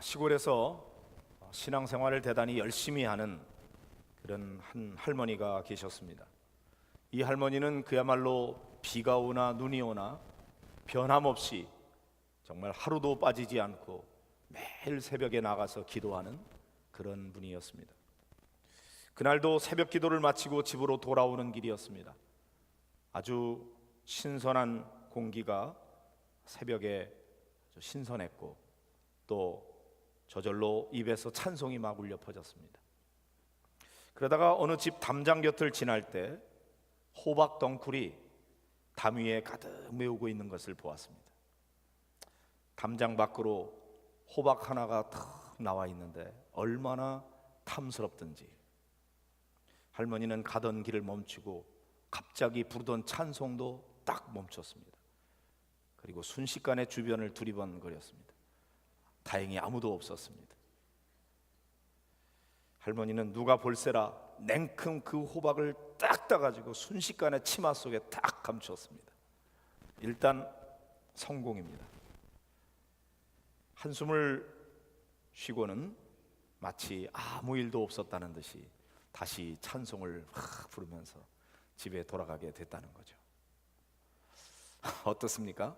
시골에서 신앙생활을 대단히 열심히 하는 그런 한 할머니가 계셨습니다. 이 할머니는 그야말로 비가 오나 눈이 오나 변함없이 정말 하루도 빠지지 않고 매일 새벽에 나가서 기도하는 그런 분이었습니다. 그날도 새벽 기도를 마치고 집으로 돌아오는 길이었습니다. 아주 신선한 공기가 새벽에 신선했고 또 저절로 입에서 찬송이 막 울려 퍼졌습니다. 그러다가 어느 집 담장 곁을 지날 때 호박 덩쿨이 담 위에 가득 메우고 있는 것을 보았습니다. 담장 밖으로 호박 하나가 탁 나와 있는데 얼마나 탐스럽든지 할머니는 가던 길을 멈추고 갑자기 부르던 찬송도 딱 멈췄습니다. 그리고 순식간에 주변을 두리번거렸습니다. 다행히 아무도 없었습니다. 할머니는 누가 볼세라 냉큼 그 호박을 딱 따가지고 순식간에 치마 속에 딱 감추었습니다. 일단 성공입니다. 한숨을 쉬고는 마치 아무 일도 없었다는 듯이 다시 찬송을 부르면서 집에 돌아가게 됐다는 거죠. 어떻습니까?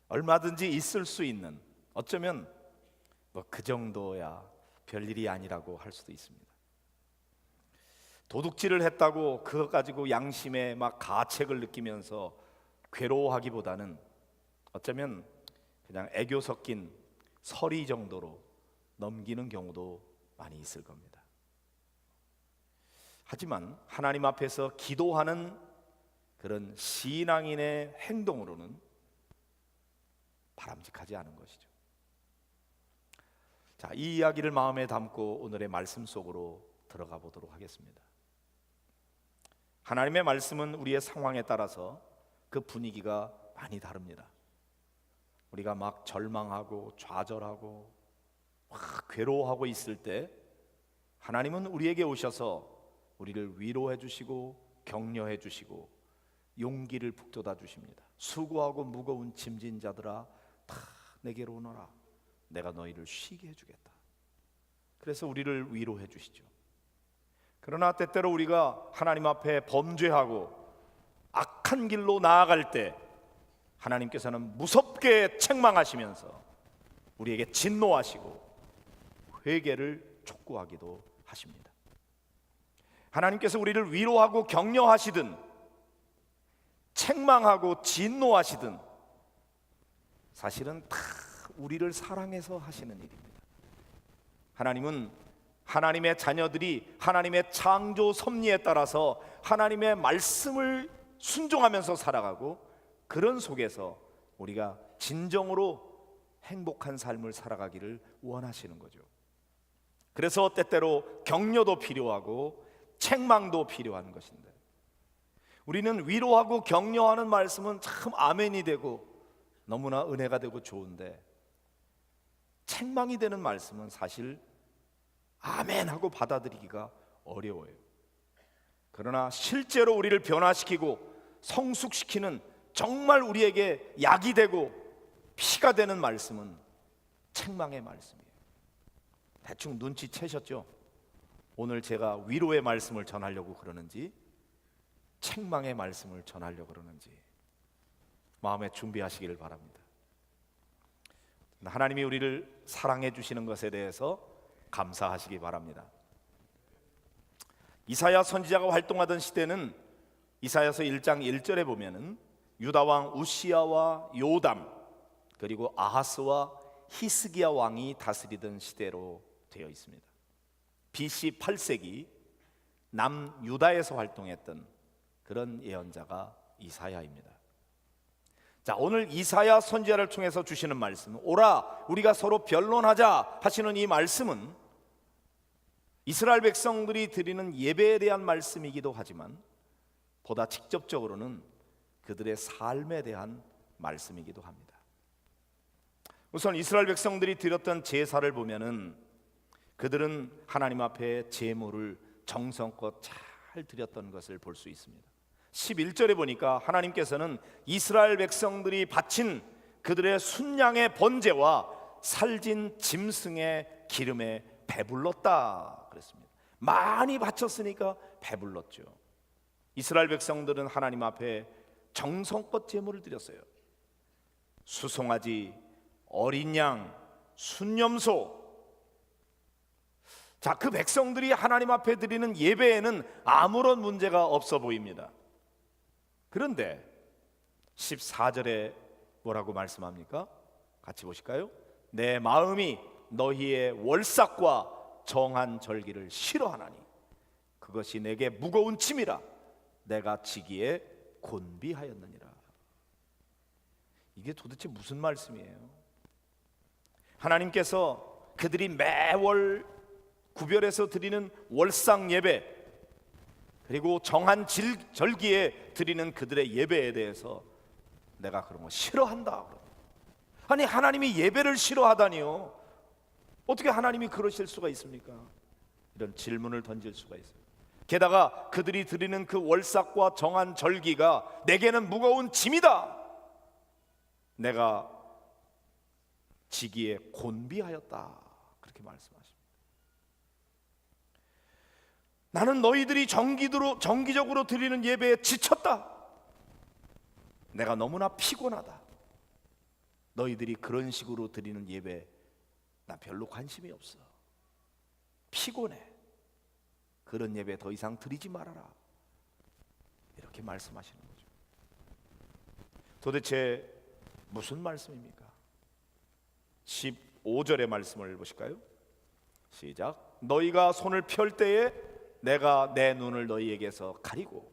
얼마든지 있을 수 있는, 어쩌면 그 정도야 별일이 아니라고 할 수도 있습니다. 도둑질을 했다고 그것 가지고 양심에 막 가책을 느끼면서 괴로워하기보다는 어쩌면 그냥 애교 섞인 서리 정도로 넘기는 경우도 많이 있을 겁니다. 하지만 하나님 앞에서 기도하는 그런 신앙인의 행동으로는 바람직하지 않은 것이죠. 자, 이 이야기를 마음에 담고 오늘의 말씀 속으로 들어가 보도록 하겠습니다. 하나님의 말씀은 우리의 상황에 따라서 그 분위기가 많이 다릅니다. 우리가 막 절망하고 좌절하고 막 괴로워하고 있을 때 하나님은 우리에게 오셔서 우리를 위로해 주시고 격려해 주시고 용기를 북돋아 주십니다. 수고하고 무거운 짐진 자들아 다 내게로 오너라. 내가 너희를 쉬게 해주겠다. 그래서 우리를 위로해 주시죠. 그러나 때때로 우리가 하나님 앞에 범죄하고 악한 길로 나아갈 때 하나님께서는 무섭게 책망하시면서 우리에게 진노하시고 회개를 촉구하기도 하십니다. 하나님께서 우리를 위로하고 격려하시든 책망하고 진노하시든 사실은 다 우리를 사랑해서 하시는 일입니다. 하나님은 하나님의 자녀들이 하나님의 창조 섭리에 따라서 하나님의 말씀을 순종하면서 살아가고 그런 속에서 우리가 진정으로 행복한 삶을 살아가기를 원하시는 거죠. 그래서 때때로 격려도 필요하고 책망도 필요한 것인데 우리는 위로하고 격려하는 말씀은 참 아멘이 되고 너무나 은혜가 되고 좋은데 책망이 되는 말씀은 사실 아멘 하고 받아들이기가 어려워요. 그러나 실제로 우리를 변화시키고 성숙시키는 정말 우리에게 약이 되고 피가 되는 말씀은 책망의 말씀이에요. 대충 눈치채셨죠? 오늘 제가 위로의 말씀을 전하려고 그러는지 책망의 말씀을 전하려고 그러는지 마음에 준비하시기를 바랍니다. 하나님이 우리를 사랑해 주시는 것에 대해서 감사하시기 바랍니다. 이사야 선지자가 활동하던 시대는 이사야서 1장 1절에 보면은 유다 왕 우시야와 요담 그리고 아하스와 히스기야 왕이 다스리던 시대로 되어 있습니다. BC 8세기 남유다에서 활동했던 그런 예언자가 이사야입니다. 자, 오늘 이사야 선지자를 통해서 주시는 말씀, 오라 우리가 서로 변론하자 하시는 이 말씀은 이스라엘 백성들이 드리는 예배에 대한 말씀이기도 하지만 보다 직접적으로는 그들의 삶에 대한 말씀이기도 합니다. 우선 이스라엘 백성들이 드렸던 제사를 보면은 그들은 하나님 앞에 제물을 정성껏 잘 드렸던 것을 볼 수 있습니다. 11절에 보니까 하나님께서는 이스라엘 백성들이 바친 그들의 순양의 번제와 살진 짐승의 기름에 배불렀다 그랬습니다. 많이 바쳤으니까 배불렀죠. 이스라엘 백성들은 하나님 앞에 정성껏 제물을 드렸어요. 수송아지, 어린 양, 순염소. 자, 그 백성들이 하나님 앞에 드리는 예배에는 아무런 문제가 없어 보입니다. 그런데 14절에 뭐라고 말씀합니까? 같이 보실까요? 내 마음이 너희의 월삭과 정한 절기를 싫어하나니 그것이 내게 무거운 짐이라 내가 지기에 곤비하였느니라. 이게 도대체 무슨 말씀이에요? 하나님께서 그들이 매월 구별해서 드리는 월상 예배, 그리고 정한 절기에 드리는 그들의 예배에 대해서 내가 그런 거 싫어한다. 아니, 하나님이 예배를 싫어하다니요? 어떻게 하나님이 그러실 수가 있습니까? 이런 질문을 던질 수가 있어요. 게다가 그들이 드리는 그 월삭과 정한 절기가 내게는 무거운 짐이다. 내가 지기에 곤비하였다. 그렇게 말씀하십니다. 나는 너희들이 정기적으로 드리는 예배에 지쳤다. 내가 너무나 피곤하다. 너희들이 그런 식으로 드리는 예배 나 별로 관심이 없어. 피곤해. 그런 예배 더 이상 드리지 말아라. 이렇게 말씀하시는 거죠. 도대체 무슨 말씀입니까? 15절의 말씀을 보실까요? 시작. 너희가 손을 펼 때에 내가 내 눈을 너희에게서 가리고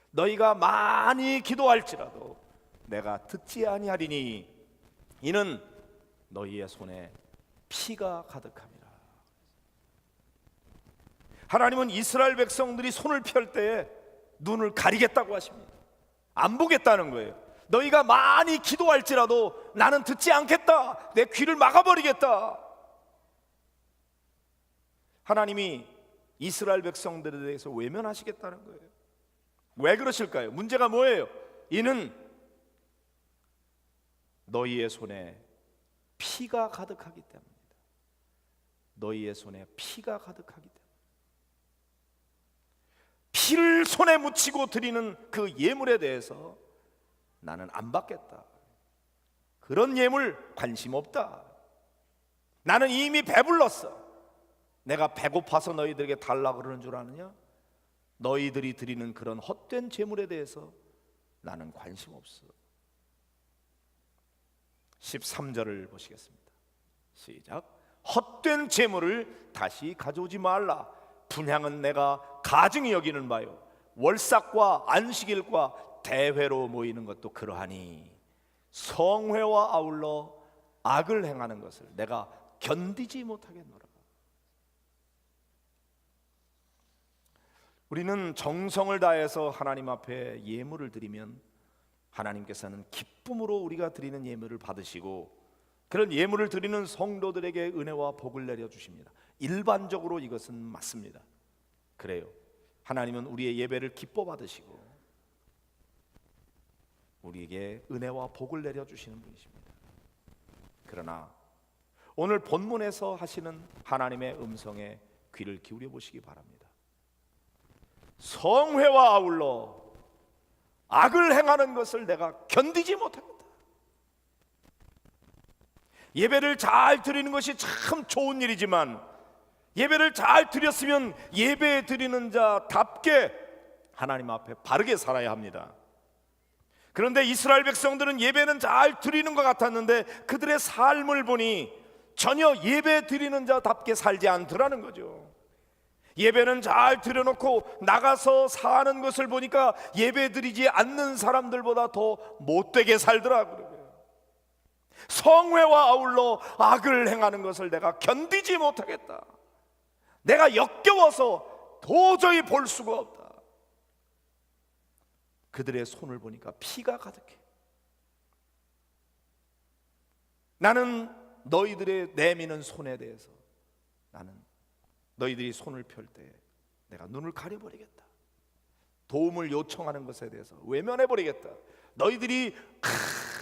너희가 많이 기도할지라도 내가 듣지 아니하리니 이는 너희의 손에 피가 가득함이라. 하나님은 이스라엘 백성들이 손을 펼 때에 눈을 가리겠다고 하십니다. 안 보겠다는 거예요. 너희가 많이 기도할지라도 나는 듣지 않겠다. 내 귀를 막아버리겠다. 하나님이 이스라엘 백성들에 대해서 외면하시겠다는 거예요. 왜 그러실까요? 문제가 뭐예요? 이는 너희의 손에 피가 가득하기 때문이다. 너희의 손에 피가 가득하기 때문이다. 피를 손에 묻히고 드리는 그 예물에 대해서 나는 안 받겠다. 그런 예물 관심 없다. 나는 이미 배불렀어. 내가 배고파서 너희들에게 달라고 그러는 줄 아느냐? 너희들이 드리는 그런 헛된 제물에 대해서 나는 관심 없어. 13절을 보시겠습니다. 시작. 헛된 제물을 다시 가져오지 말라. 분향은 내가 가증히 여기는 바요 월삭과 안식일과 대회로 모이는 것도 그러하니 성회와 아울러 악을 행하는 것을 내가 견디지 못하겠노라. 우리는 정성을 다해서 하나님 앞에 예물을 드리면 하나님께서는 기쁨으로 우리가 드리는 예물을 받으시고 그런 예물을 드리는 성도들에게 은혜와 복을 내려주십니다. 일반적으로 이것은 맞습니다. 그래요. 하나님은 우리의 예배를 기뻐 받으시고 우리에게 은혜와 복을 내려주시는 분이십니다. 그러나 오늘 본문에서 하시는 하나님의 음성에 귀를 기울여 보시기 바랍니다. 성회와 아울러 악을 행하는 것을 내가 견디지 못하겠다. 예배를 잘 드리는 것이 참 좋은 일이지만 예배를 잘 드렸으면 예배 드리는 자답게 하나님 앞에 바르게 살아야 합니다. 그런데 이스라엘 백성들은 예배는 잘 드리는 것 같았는데 그들의 삶을 보니 전혀 예배 드리는 자답게 살지 않더라는 거죠. 예배는 잘 드려놓고 나가서 사는 것을 보니까 예배 드리지 않는 사람들보다 더 못되게 살더라고요. 성회와 아울러 악을 행하는 것을 내가 견디지 못하겠다. 내가 역겨워서 도저히 볼 수가 없다. 그들의 손을 보니까 피가 가득해. 나는 너희들의 내미는 손에 대해서 나는 너희들이 손을 펼 때 내가 눈을 가려버리겠다. 도움을 요청하는 것에 대해서 외면해버리겠다. 너희들이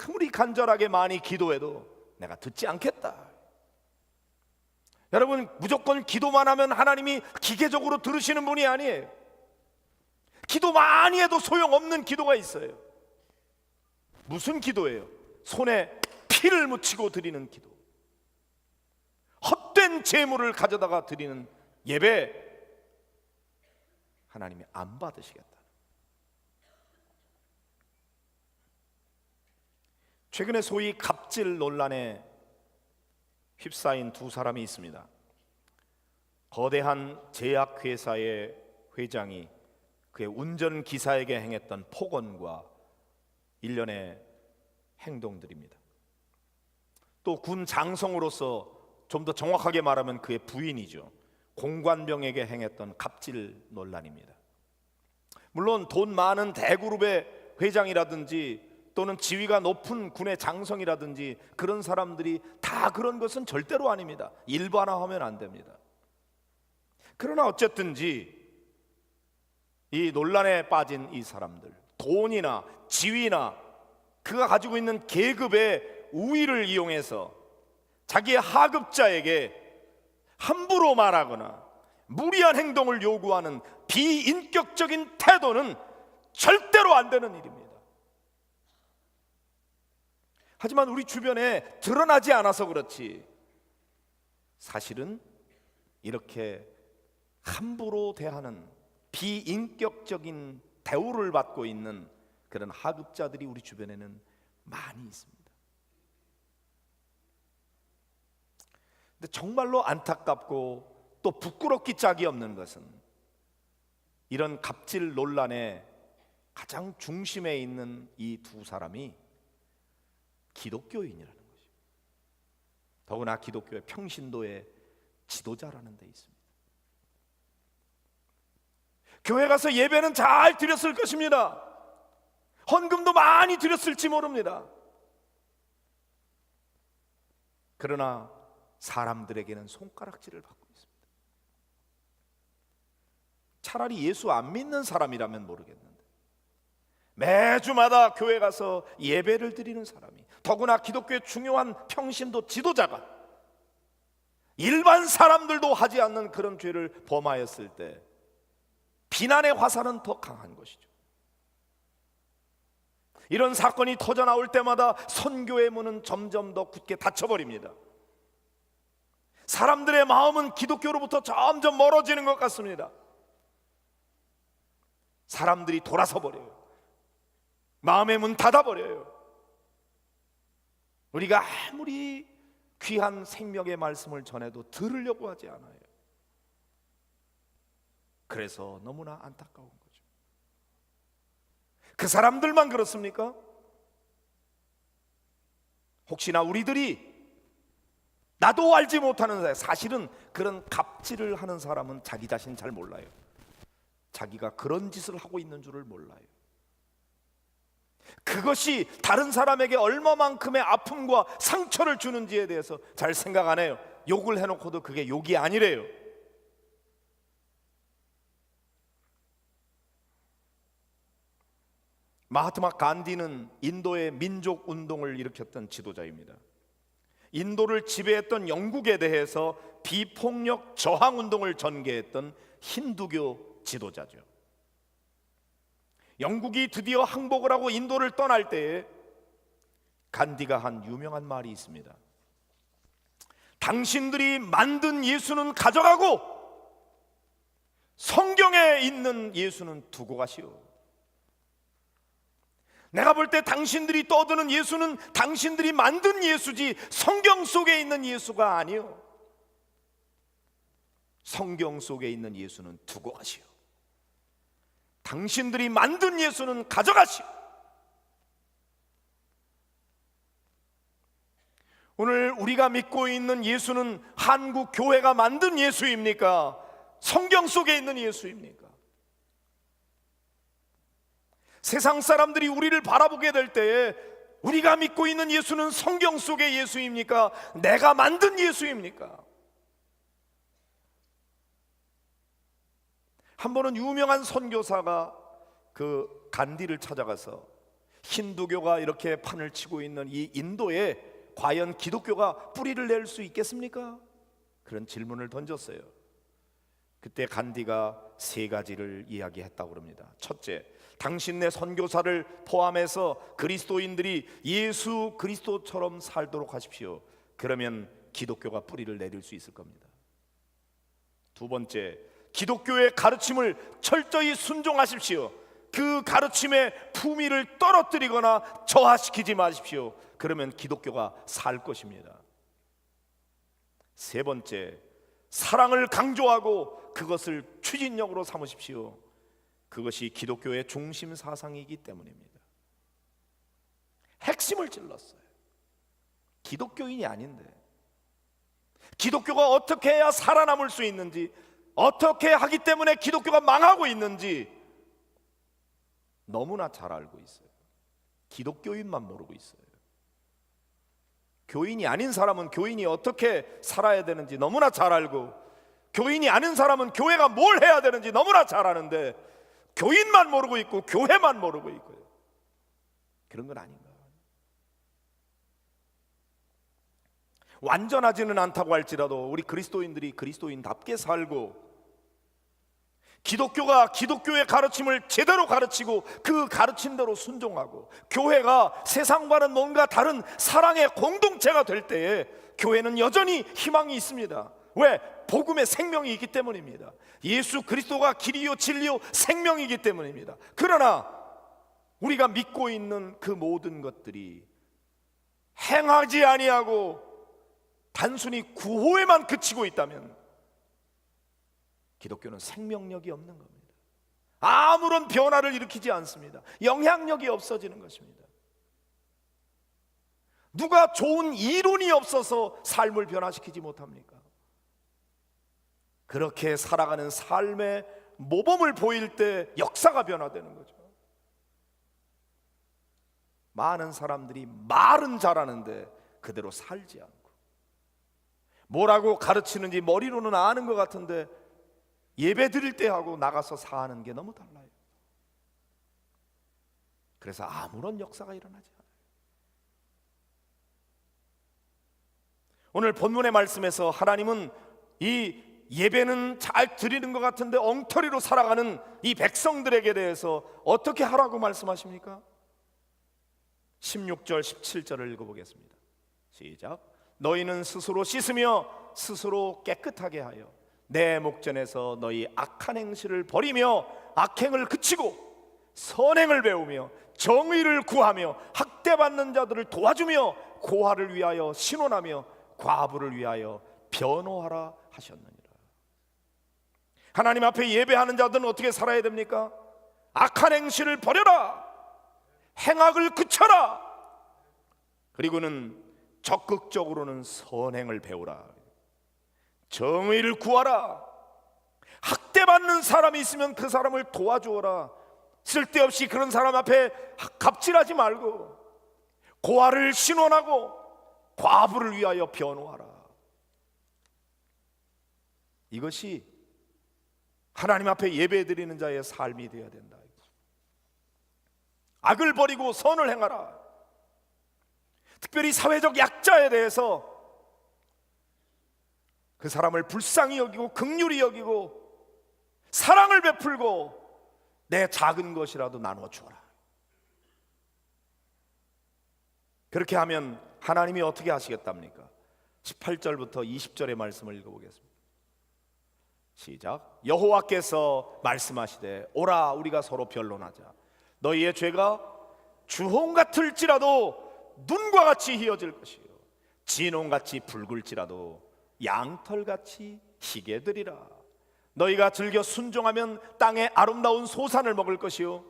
아무리 간절하게 많이 기도해도 내가 듣지 않겠다. 여러분, 무조건 기도만 하면 하나님이 기계적으로 들으시는 분이 아니에요. 기도 많이 해도 소용없는 기도가 있어요. 무슨 기도예요? 손에 피를 묻히고 드리는 기도, 헛된 재물을 가져다가 드리는 예배, 하나님이 안 받으시겠다. 최근에 소위 갑질 논란에 휩싸인 두 사람이 있습니다. 거대한 제약회사의 회장이 그의 운전기사에게 행했던 폭언과 일련의 행동들입니다. 또 군 장성으로서 좀 더 정확하게 말하면 그의 부인이죠, 공관병에게 행했던 갑질 논란입니다. 물론 돈 많은 대그룹의 회장이라든지 또는 지위가 높은 군의 장성이라든지 그런 사람들이 다 그런 것은 절대로 아닙니다. 일반화하면 안 됩니다. 그러나 어쨌든지 이 논란에 빠진 이 사람들, 돈이나 지위나 그가 가지고 있는 계급의 우위를 이용해서 자기의 하급자에게 함부로 말하거나 무리한 행동을 요구하는 비인격적인 태도는 절대로 안 되는 일입니다. 하지만 우리 주변에 드러나지 않아서 그렇지, 사실은 이렇게 함부로 대하는 비인격적인 대우를 받고 있는 그런 하급자들이 우리 주변에는 많이 있습니다. 근데 정말로 안타깝고 또 부끄럽기 짝이 없는 것은 이런 갑질 논란의 가장 중심에 있는 이 두 사람이 기독교인이라는 것입니다. 더구나 기독교의 평신도의 지도자라는 데 있습니다. 교회 가서 예배는 잘 드렸을 것입니다. 헌금도 많이 드렸을지 모릅니다. 그러나 사람들에게는 손가락질을 받고 있습니다. 차라리 예수 안 믿는 사람이라면 모르겠는데 매주마다 교회 가서 예배를 드리는 사람이, 더구나 기독교의 중요한 평신도 지도자가 일반 사람들도 하지 않는 그런 죄를 범하였을 때 비난의 화살은 더 강한 것이죠. 이런 사건이 터져 나올 때마다 선교의 문은 점점 더 굳게 닫혀버립니다. 사람들의 마음은 기독교로부터 점점 멀어지는 것 같습니다. 사람들이 돌아서 버려요. 마음의 문 닫아버려요. 우리가 아무리 귀한 생명의 말씀을 전해도 들으려고 하지 않아요. 그래서 너무나 안타까운 거죠. 그 사람들만 그렇습니까? 혹시나 우리들이 나도 알지 못하는, 사실은 그런 갑질을 하는 사람은 자기 자신 잘 몰라요. 자기가 그런 짓을 하고 있는 줄을 몰라요. 그것이 다른 사람에게 얼마만큼의 아픔과 상처를 주는지에 대해서 잘 생각 안 해요. 욕을 해놓고도 그게 욕이 아니래요. 마하트마 간디는 인도의 민족 운동을 일으켰던 지도자입니다. 인도를 지배했던 영국에 대해서 비폭력 저항 운동을 전개했던 힌두교 지도자죠. 영국이 드디어 항복을 하고 인도를 떠날 때에 간디가 한 유명한 말이 있습니다. 당신들이 만든 예수는 가져가고 성경에 있는 예수는 두고 가시오. 내가 볼 때 당신들이 떠드는 예수는 당신들이 만든 예수지 성경 속에 있는 예수가 아니요. 성경 속에 있는 예수는 두고 가시오. 당신들이 만든 예수는 가져가시오. 오늘 우리가 믿고 있는 예수는 한국 교회가 만든 예수입니까? 성경 속에 있는 예수입니까? 세상 사람들이 우리를 바라보게 될 때에 우리가 믿고 있는 예수는 성경 속의 예수입니까? 내가 만든 예수입니까? 한 번은 유명한 선교사가 그 간디를 찾아가서 힌두교가 이렇게 판을 치고 있는 이 인도에 과연 기독교가 뿌리를 낼 수 있겠습니까? 그런 질문을 던졌어요. 그때 간디가 세 가지를 이야기했다고 합니다. 첫째, 당신네 선교사를 포함해서 그리스도인들이 예수 그리스도처럼 살도록 하십시오. 그러면 기독교가 뿌리를 내릴 수 있을 겁니다. 두 번째, 기독교의 가르침을 철저히 순종하십시오. 그 가르침의 품위를 떨어뜨리거나 저하시키지 마십시오. 그러면 기독교가 살 것입니다. 세 번째, 사랑을 강조하고 그것을 추진력으로 삼으십시오. 그것이 기독교의 중심 사상이기 때문입니다. 핵심을 찔렀어요. 기독교인이 아닌데 기독교가 어떻게 해야 살아남을 수 있는지, 어떻게 하기 때문에 기독교가 망하고 있는지 너무나 잘 알고 있어요. 기독교인만 모르고 있어요. 교인이 아닌 사람은 교인이 어떻게 살아야 되는지 너무나 잘 알고, 교인이 아닌 사람은 교회가 뭘 해야 되는지 너무나 잘 아는데 교인만 모르고 있고 교회만 모르고 있고요. 그런 건 아닌가. 완전하지는 않다고 할지라도 우리 그리스도인들이 그리스도인답게 살고, 기독교가 기독교의 가르침을 제대로 가르치고 그 가르침대로 순종하고, 교회가 세상과는 뭔가 다른 사랑의 공동체가 될 때에 교회는 여전히 희망이 있습니다. 왜? 복음의 생명이 있기 때문입니다. 예수 그리스도가 길이요 진리요 생명이기 때문입니다. 그러나 우리가 믿고 있는 그 모든 것들이 행하지 아니하고 단순히 구호에만 그치고 있다면 기독교는 생명력이 없는 겁니다. 아무런 변화를 일으키지 않습니다. 영향력이 없어지는 것입니다. 누가 좋은 이론이 없어서 삶을 변화시키지 못합니까? 그렇게 살아가는 삶의 모범을 보일 때 역사가 변화되는 거죠. 많은 사람들이 말은 잘하는데 그대로 살지 않고, 뭐라고 가르치는지 머리로는 아는 것 같은데 예배 드릴 때 하고 나가서 사는 게 너무 달라요. 그래서 아무런 역사가 일어나지 않아요. 오늘 본문의 말씀에서 하나님은 이 예배는 잘 드리는 것 같은데 엉터리로 살아가는 이 백성들에게 대해서 어떻게 하라고 말씀하십니까? 16절 17절을 읽어보겠습니다. 시작. 너희는 스스로 씻으며 스스로 깨끗하게 하여 내 목전에서 너희 악한 행실을 버리며 악행을 그치고 선행을 배우며 정의를 구하며 학대받는 자들을 도와주며 고아를 위하여 신원하며 과부를 위하여 변호하라 하셨느니라. 하나님 앞에 예배하는 자들은 어떻게 살아야 됩니까? 악한 행실을 버려라, 행악을 그쳐라, 그리고는 적극적으로는 선행을 배우라, 정의를 구하라, 학대받는 사람이 있으면 그 사람을 도와주어라, 쓸데없이 그런 사람 앞에 갑질하지 말고 고아를 신원하고 과부를 위하여 변호하라. 이것이 하나님 앞에 예배드리는 자의 삶이 되어야 된다. 악을 버리고 선을 행하라. 특별히 사회적 약자에 대해서 그 사람을 불쌍히 여기고 긍휼히 여기고 사랑을 베풀고 내 작은 것이라도 나누어 주어라. 그렇게 하면 하나님이 어떻게 하시겠답니까? 18절부터 20절의 말씀을 읽어보겠습니다. 시작. 여호와께서 말씀하시되 오라 우리가 서로 변론하자. 너희의 죄가 주홍 같을지라도 눈과 같이 희어질 것이요 진홍같이 붉을지라도 양털같이 희게 되리라. 너희가 즐겨 순종하면 땅의 아름다운 소산을 먹을 것이요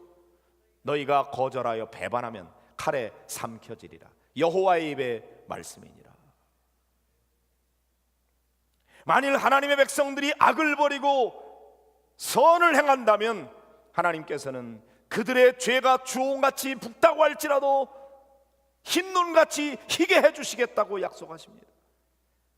너희가 거절하여 배반하면 칼에 삼켜지리라. 여호와의 입의 말씀이니라. 만일 하나님의 백성들이 악을 버리고 선을 행한다면 하나님께서는 그들의 죄가 주홍같이 붉다고 할지라도 흰눈같이 희게 해주시겠다고 약속하십니다.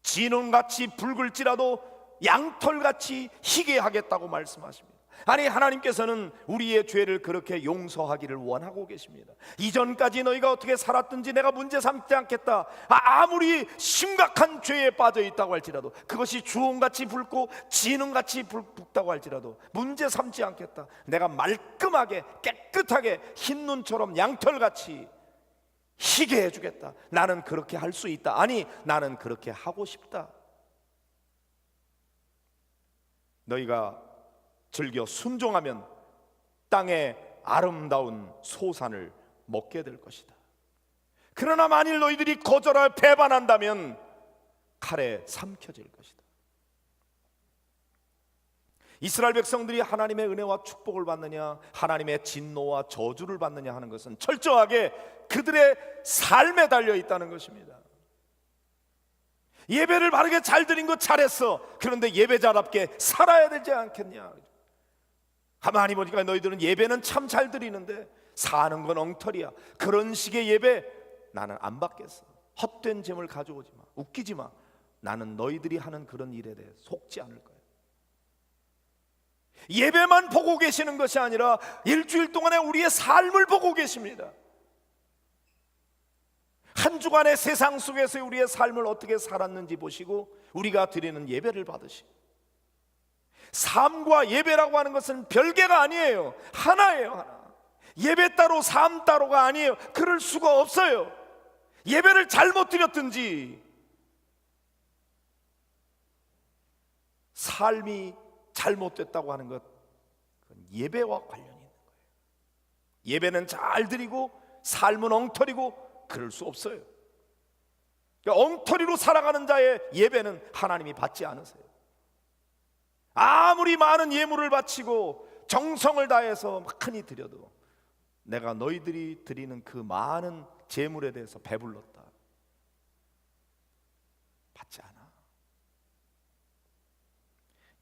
진홍같이 붉을지라도 양털같이 희게 하겠다고 말씀하십니다. 아니, 하나님께서는 우리의 죄를 그렇게 용서하기를 원하고 계십니다. 이전까지 너희가 어떻게 살았든지 내가 문제 삼지 않겠다. 아무리 심각한 죄에 빠져 있다고 할지라도, 그것이 주홍같이 붉고 진흥같이 붉다고 할지라도 문제 삼지 않겠다. 내가 말끔하게 깨끗하게 흰 눈처럼 양털같이 희게 해주겠다. 나는 그렇게 할 수 있다. 아니, 나는 그렇게 하고 싶다. 너희가 즐겨 순종하면 땅의 아름다운 소산을 먹게 될 것이다. 그러나 만일 너희들이 거절하여 배반한다면 칼에 삼켜질 것이다. 이스라엘 백성들이 하나님의 은혜와 축복을 받느냐, 하나님의 진노와 저주를 받느냐 하는 것은 철저하게 그들의 삶에 달려 있다는 것입니다. 예배를 바르게 잘 드린 거 잘했어. 그런데 예배자답게 살아야 되지 않겠냐. 가만히 보니까 너희들은 예배는 참 잘 드리는데 사는 건 엉터리야. 그런 식의 예배 나는 안 받겠어. 헛된 재물 가져오지 마. 웃기지 마. 나는 너희들이 하는 그런 일에 대해 속지 않을 거야. 예배만 보고 계시는 것이 아니라 일주일 동안에 우리의 삶을 보고 계십니다. 한 주간의 세상 속에서 우리의 삶을 어떻게 살았는지 보시고 우리가 드리는 예배를 받으시고, 삶과 예배라고 하는 것은 별개가 아니에요. 하나예요, 하나. 예배 따로 삶 따로가 아니에요. 그럴 수가 없어요. 예배를 잘못 드렸든지 삶이 잘못됐다고 하는 것, 그건 예배와 관련이 있는 거예요. 예배는 잘 드리고 삶은 엉터리고 그럴 수 없어요. 그러니까 엉터리로 살아가는 자의 예배는 하나님이 받지 않으세요. 아무리 많은 예물을 바치고 정성을 다해서 많이 드려도 내가 너희들이 드리는 그 많은 제물에 대해서 배불렀다, 받지 않아.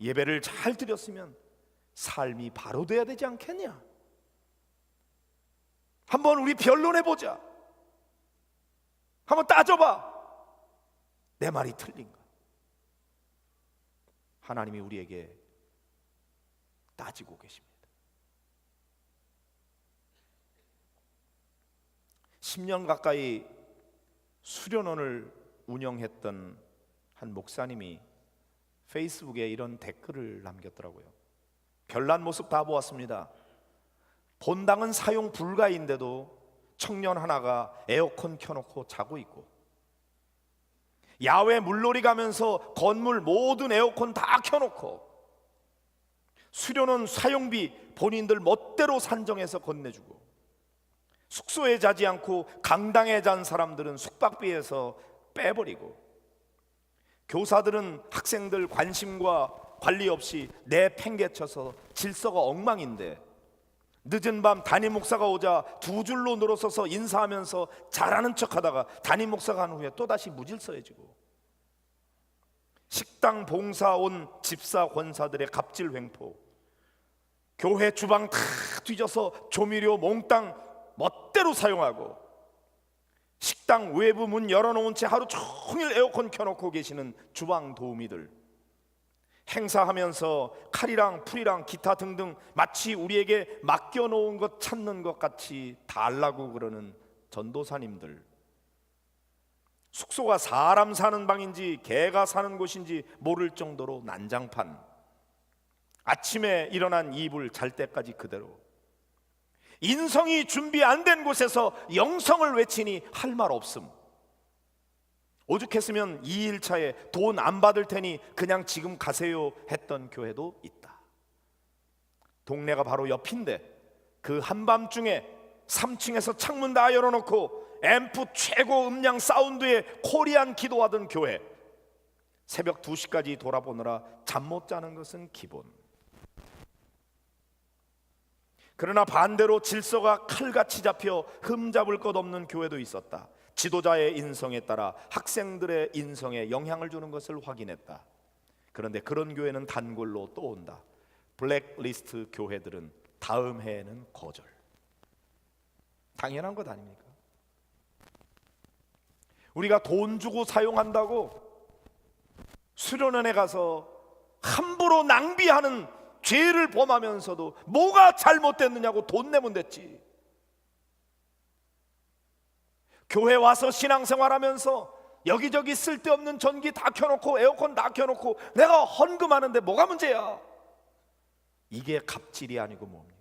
예배를 잘 드렸으면 삶이 바로 돼야 되지 않겠냐? 한번 우리 변론해보자. 한번 따져봐. 내 말이 틀린가? 하나님이 우리에게 따지고 계십니다. 10년 가까이 수련원을 운영했던 한 목사님이 페이스북에 이런 댓글을 남겼더라고요. 별난 모습 다 보았습니다. 본당은 사용 불가인데도 청년 하나가 에어컨 켜놓고 자고 있고, 야외 물놀이 가면서 건물 모든 에어컨 다 켜놓고, 수련원 사용비 본인들 멋대로 산정해서 건네주고, 숙소에 자지 않고 강당에 잔 사람들은 숙박비에서 빼버리고, 교사들은 학생들 관심과 관리 없이 내팽개쳐서 질서가 엉망인데, 늦은 밤 담임 목사가 오자 두 줄로 늘어서서 인사하면서 잘하는 척하다가 담임 목사가 간 후에 또다시 무질서해지고, 식당 봉사 온 집사 권사들의 갑질 횡포, 교회 주방 다 뒤져서 조미료 몽땅 멋대로 사용하고, 식당 외부 문 열어놓은 채 하루 종일 에어컨 켜놓고 계시는 주방 도우미들, 행사하면서 칼이랑 풀이랑 기타 등등 마치 우리에게 맡겨놓은 것 찾는 것 같이 달라고 그러는 전도사님들, 숙소가 사람 사는 방인지 개가 사는 곳인지 모를 정도로 난장판, 아침에 일어난 이불 잘 때까지 그대로, 인성이 준비 안 된 곳에서 영성을 외치니 할 말 없음. 오죽했으면 2일차에 돈 안 받을 테니 그냥 지금 가세요 했던 교회도 있다. 동네가 바로 옆인데 그 한밤중에 3층에서 창문 다 열어놓고 앰프 최고 음량 사운드에 코리안 기도하던 교회, 새벽 2시까지 돌아보느라 잠 못 자는 것은 기본. 그러나 반대로 질서가 칼같이 잡혀 흠잡을 것 없는 교회도 있었다. 지도자의 인성에 따라 학생들의 인성에 영향을 주는 것을 확인했다. 그런데 그런 교회는 단골로 또 온다. 블랙리스트 교회들은 다음 해에는 거절. 당연한 것 아닙니까? 우리가 돈 주고 사용한다고 수련원에 가서 함부로 낭비하는 죄를 범하면서도 뭐가 잘못됐느냐고 돈 내면 됐지. 교회 와서 신앙생활하면서 여기저기 쓸데없는 전기 다 켜놓고 에어컨 다 켜놓고 내가 헌금하는데 뭐가 문제야? 이게 갑질이 아니고 뭡니까?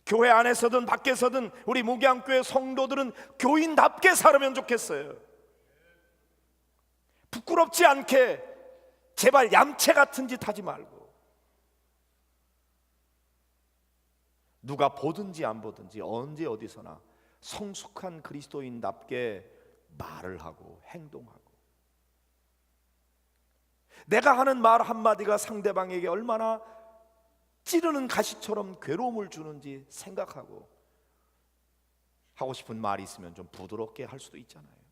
교회 안에서든 밖에서든 우리 목양교회 성도들은 교인답게 살면 좋겠어요. 부끄럽지 않게 제발 얌체 같은 짓 하지 말고, 누가 보든지 안 보든지 언제 어디서나 성숙한 그리스도인답게 말을 하고 행동하고, 내가 하는 말 한마디가 상대방에게 얼마나 찌르는 가시처럼 괴로움을 주는지 생각하고, 하고 싶은 말이 있으면 좀 부드럽게 할 수도 있잖아요.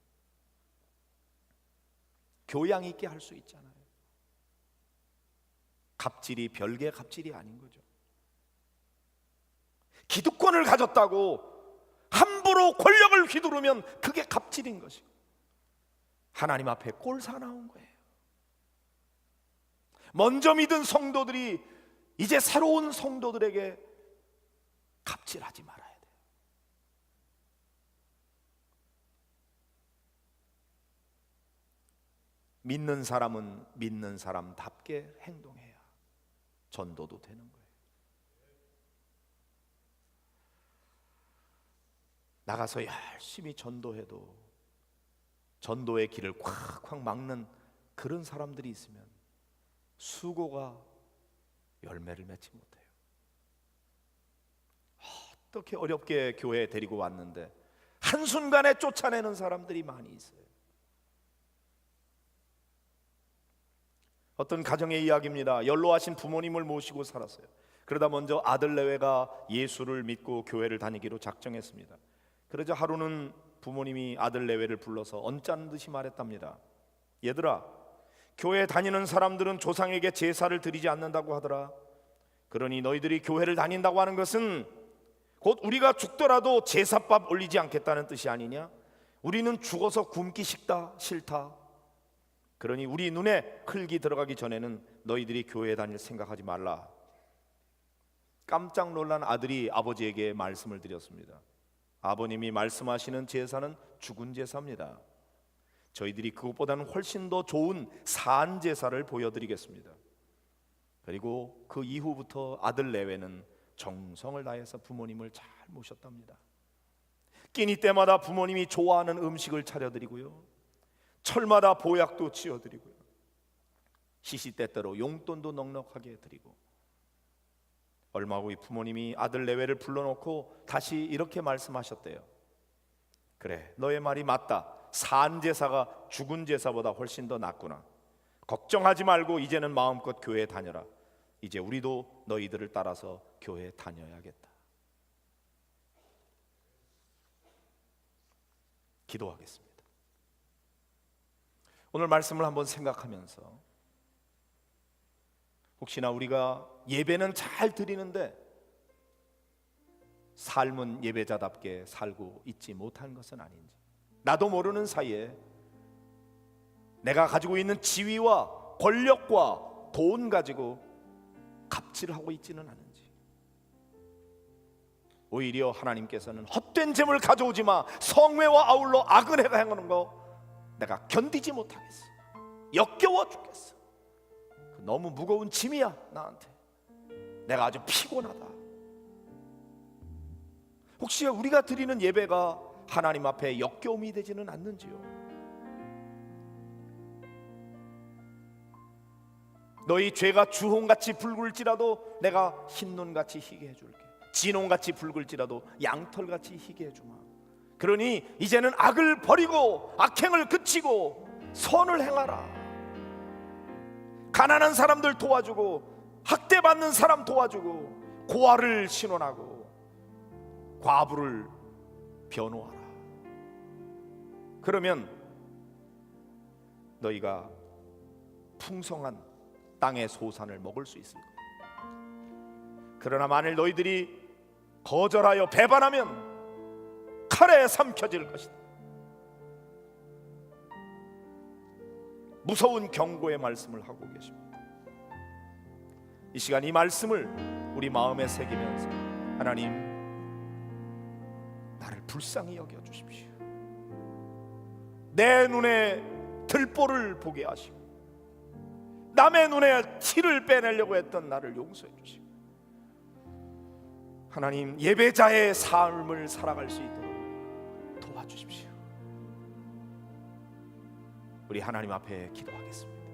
교양 있게 할 수 있잖아요. 갑질이 별개 갑질이 아닌 거죠. 기득권을 가졌다고 함부로 권력을 휘두르면 그게 갑질인 것이고, 하나님 앞에 꼴사 나온 거예요. 먼저 믿은 성도들이 이제 새로운 성도들에게 갑질하지 말아야 돼요. 믿는 사람은 믿는 사람답게 행동해야 전도도 되는 거예요. 나가서 열심히 전도해도 전도의 길을 콱콱 막는 그런 사람들이 있으면 수고가 열매를 맺지 못해요. 어떻게 어렵게 교회에 데리고 왔는데 한순간에 쫓아내는 사람들이 많이 있어요. 어떤 가정의 이야기입니다. 연로하신 부모님을 모시고 살았어요. 그러다 먼저 아들 내외가 예수를 믿고 교회를 다니기로 작정했습니다. 그러자 하루는 부모님이 아들 내외를 불러서 언짢은 듯이 말했답니다. 얘들아, 교회 다니는 사람들은 조상에게 제사를 드리지 않는다고 하더라. 그러니 너희들이 교회를 다닌다고 하는 것은 곧 우리가 죽더라도 제사밥 올리지 않겠다는 뜻이 아니냐? 우리는 죽어서 굶기 싫다. 그러니 우리 눈에 흙이 들어가기 전에는 너희들이 교회에 다닐 생각하지 말라. 깜짝 놀란 아들이 아버지에게 말씀을 드렸습니다. 아버님이 말씀하시는 제사는 죽은 제사입니다. 저희들이 그것보다는 훨씬 더 좋은 산 제사를 보여드리겠습니다. 그리고 그 이후부터 아들 내외는 정성을 다해서 부모님을 잘 모셨답니다. 끼니 때마다 부모님이 좋아하는 음식을 차려드리고요, 철마다 보약도 지어드리고요, 시시때때로 용돈도 넉넉하게 드리고, 얼마 후 부모님이 아들 내외를 불러놓고 다시 이렇게 말씀하셨대요. 그래, 너의 말이 맞다. 산 제사가 죽은 제사보다 훨씬 더 낫구나. 걱정하지 말고 이제는 마음껏 교회에 다녀라. 이제 우리도 너희들을 따라서 교회에 다녀야겠다. 기도하겠습니다. 오늘 말씀을 한번 생각하면서 혹시나 우리가 예배는 잘 드리는데 삶은 예배자답게 살고 있지 못한 것은 아닌지, 나도 모르는 사이에 내가 가지고 있는 지위와 권력과 돈 가지고 갑질을 하고 있지는 않은지, 오히려 하나님께서는 헛된 재물 가져오지 마, 성회와 아울러 악을 행하는 거 내가 견디지 못하겠어, 역겨워 죽겠어, 너무 무거운 짐이야 나한테, 내가 아주 피곤하다. 혹시 우리가 드리는 예배가 하나님 앞에 역겨움이 되지는 않는지요? 너희 죄가 주홍같이 붉을지라도 내가 흰눈같이 희게 해줄게, 진홍같이 붉을지라도 양털같이 희게 해주마. 그러니 이제는 악을 버리고 악행을 그치고 선을 행하라. 가난한 사람들 도와주고 학대받는 사람 도와주고 고아를 신원하고 과부를 변호하라. 그러면 너희가 풍성한 땅의 소산을 먹을 수 있을 거야. 그러나 만일 너희들이 거절하여 배반하면 칼에 삼켜질 것이다. 무서운 경고의 말씀을 하고 계십니다. 이 시간 이 말씀을 우리 마음에 새기면서 하나님, 나를 불쌍히 여겨 주십시오. 내 눈에 들보를 보게 하시고 남의 눈에 티를 빼내려고 했던 나를 용서해 주시고 하나님, 예배자의 삶을 살아갈 수 있도록 도와주십시오. 우리 하나님 앞에 기도하겠습니다.